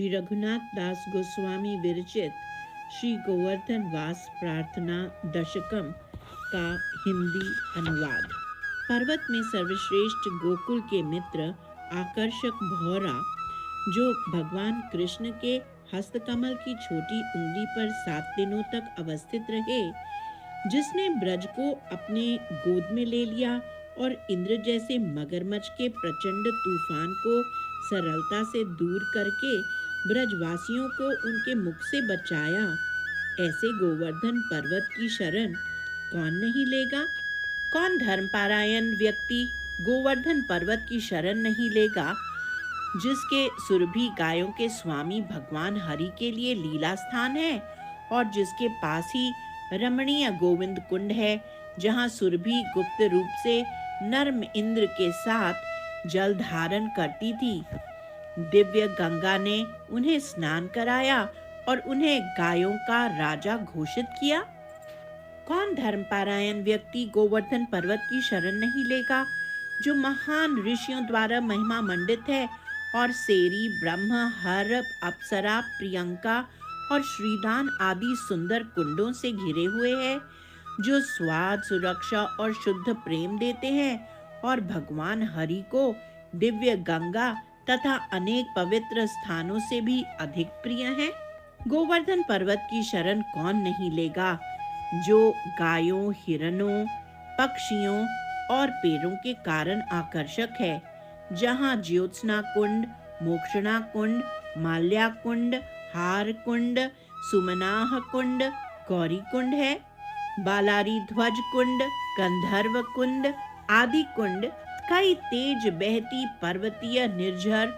श्री रघुनाथ दास गोस्वामी विरचित श्री गोवर्धन वास प्रार्थना दशकम का हिंदी अनुवाद। पर्वत में सर्वश्रेष्ठ गोकुल के मित्र आकर्षक भौरा, जो भगवान कृष्ण के हस्तकमल की छोटी उंगली पर 7 दिनों तक अवस्थित रहे, जिसने ब्रज को अपने गोद में ले लिया और इंद्र जैसे मगरमच्छ के प्रचंड तूफान को सरलता से दूर करके ब्रजवासियों को उनके मुख से बचाया, ऐसे गोवर्धन पर्वत की शरण कौन नहीं लेगा? कौन धर्मपरायण व्यक्ति गोवर्धन पर्वत की शरण नहीं लेगा, जिसके सुरभि गायों के स्वामी भगवान हरि के लिए लीला स्थान है और जिसके पास ही रमणीय गोविंद कुंड है, जहाँ सुरभि गुप्त रूप से नर्म इंद्र के साथ जल धारण करती थी। दिव्य गंगा ने उन्हें स्नान कराया और उन्हें गायों का राजा घोषित किया। कौन धर्मपरायण व्यक्ति गोवर्धन पर्वत की शरण नहीं लेगा, जो महान ऋषियों द्वारा महिमा मंडित है और सेरी, ब्रह्म, हर, अप्सरा, प्रियंका और श्रीदान आदि सुंदर कुंडों से घिरे हुए है, जो स्वाद, सुरक्षा और शुद्ध प्रेम देते हैं और भगवान हरि को दिव्य गंगा तथा अनेक पवित्र स्थानों से भी अधिक प्रिय हैं। गोवर्धन पर्वत की शरण कौन नहीं लेगा, जो गायों, हिरणों, पक्षियों और पेड़ों के कारण आकर्षक है, जहाँ ज्योत्सना कुंड, मोक्षणा कुंड, माल्या कुंड, हार कुंड, सुमनाह कुंड, गौरी कुंड है, बालारी ध्वज कुंड, गंधर्व कुंड आदि कुंड, कई तेज बहती पर्वतीय निर्झर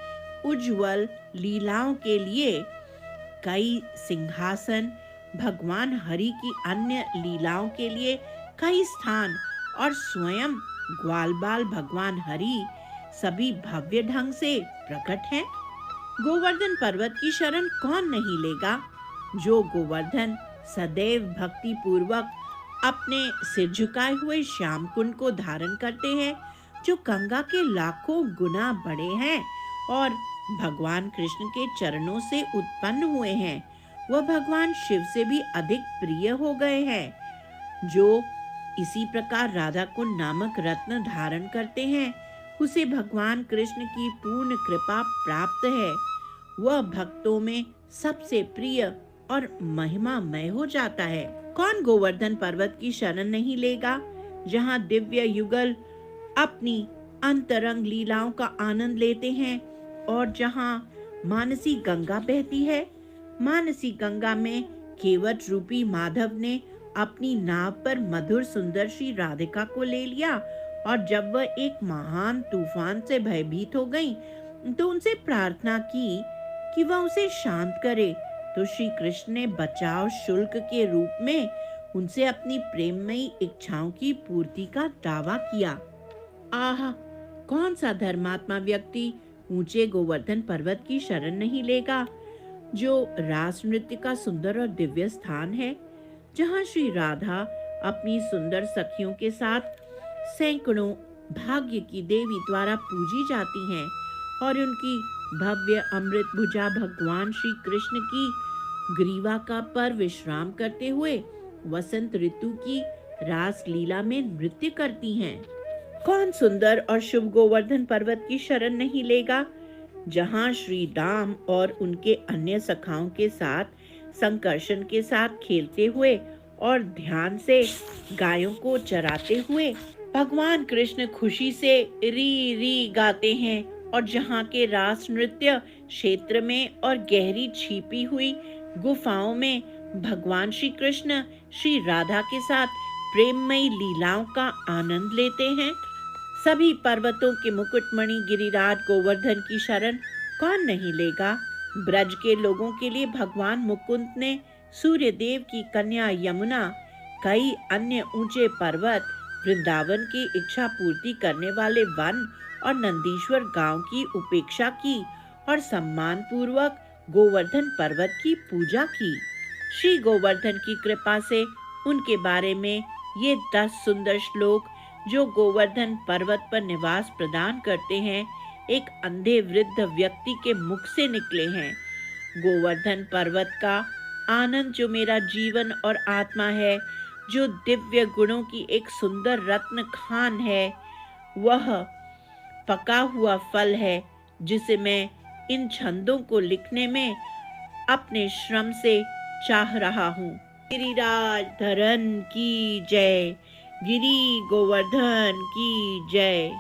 उज्जवल लीलाओं के लिए, कई सिंहासन, भगवान हरि की अन्य लीलाओं के लिए कई स्थान और स्वयं ग्वालबाल भगवान हरि सभी भव्य ढंग से प्रकट हैं। गोवर्धन पर्वत की शरण कौन नहीं लेगा, जो गोवर्धन सदैव भक्ति पूर्वक अपने सिर झुकाए हुए श्याम कुंड को धारण करते हैं, जो गंगा के लाखों गुना बड़े हैं और भगवान कृष्ण के चरणों से उत्पन्न हुए हैं। वह भगवान शिव से भी अधिक प्रिय हो गए हैं। जो इसी प्रकार राधा कुंड नामक रत्न धारण करते हैं, उसे भगवान कृष्ण की पूर्ण कृपा प्राप्त है। वह भक्तों में सबसे प्रिय और महिमामय हो जाता है। कौन गोवर्धन पर्वत की शरण नहीं लेगा, जहाँ दिव्य युगल अपनी अंतरंग लीलाओं का आनंद लेते हैं और जहाँ मानसी गंगा बहती है। मानसी गंगा में केवट रूपी माधव ने अपनी नाव पर मधुर सुंदर श्री राधिका को ले लिया और जब वह एक महान तूफान से भयभीत हो गई, तो उनसे प्रार्थना की कि वह उसे शांत करे, तो श्री कृष्ण ने बचाव शुल्क के रूप में उनसे अपनी प्रेममयी इच्छाओं की पूर्ति का दावा किया। आह, कौन सा धर्मात्मा व्यक्ति ऊंचे गोवर्धन पर्वत की शरण नहीं लेगा, जो रास नृत्य का सुंदर और दिव्य स्थान है, जहाँ श्री राधा अपनी सुंदर सखियों के साथ सैकड़ों भाग्य की देवी द्वारा पूजी जाती हैं और उनकी भव्य अमृत भुजा भगवान श्री कृष्ण की ग्रीवा का पर विश्राम करते हुए वसंत ऋतु की रास लीला में नृत्य करती हैं। कौन सुंदर और शुभ गोवर्धन पर्वत की शरण नहीं लेगा, जहाँ श्री राम और उनके अन्य सखाओं के साथ संकर्षण के साथ खेलते हुए और ध्यान से गायों को चराते हुए भगवान कृष्ण खुशी से री री गाते हैं और जहाँ के रास नृत्य क्षेत्र में और गहरी छिपी हुई गुफाओं में भगवान श्री कृष्ण श्री राधा के साथ प्रेममयी लीलाओं का आनंद लेते हैं। सभी पर्वतों के मुकुटमणि गिरिराज गोवर्धन की शरण कौन नहीं लेगा। ब्रज के लोगों के लिए भगवान मुकुंद ने सूर्य देव की कन्या यमुना, कई अन्य ऊंचे पर्वत, वृंदावन की इच्छा पूर्ति करने वाले वन और नंदीश्वर गांव की उपेक्षा की और सम्मान पूर्वक गोवर्धन पर्वत की पूजा की। श्री गोवर्धन की कृपा से उनके बारे में ये 10 सुंदर श्लोक, जो गोवर्धन पर्वत पर निवास प्रदान करते हैं, एक अंधे वृद्ध व्यक्ति के मुख से निकले हैं गोवर्धन पर्वत का आनंद जो मेरा जीवन और आत्मा है, जो दिव्य गुणों की एक सुंदर रत्न खान है, वह पका हुआ फल है जिसे मैं इन छंदों को लिखने में अपने श्रम से चाह रहा हूँ। गिरिराज धरन की जय, गिरी गोवर्धन की जय।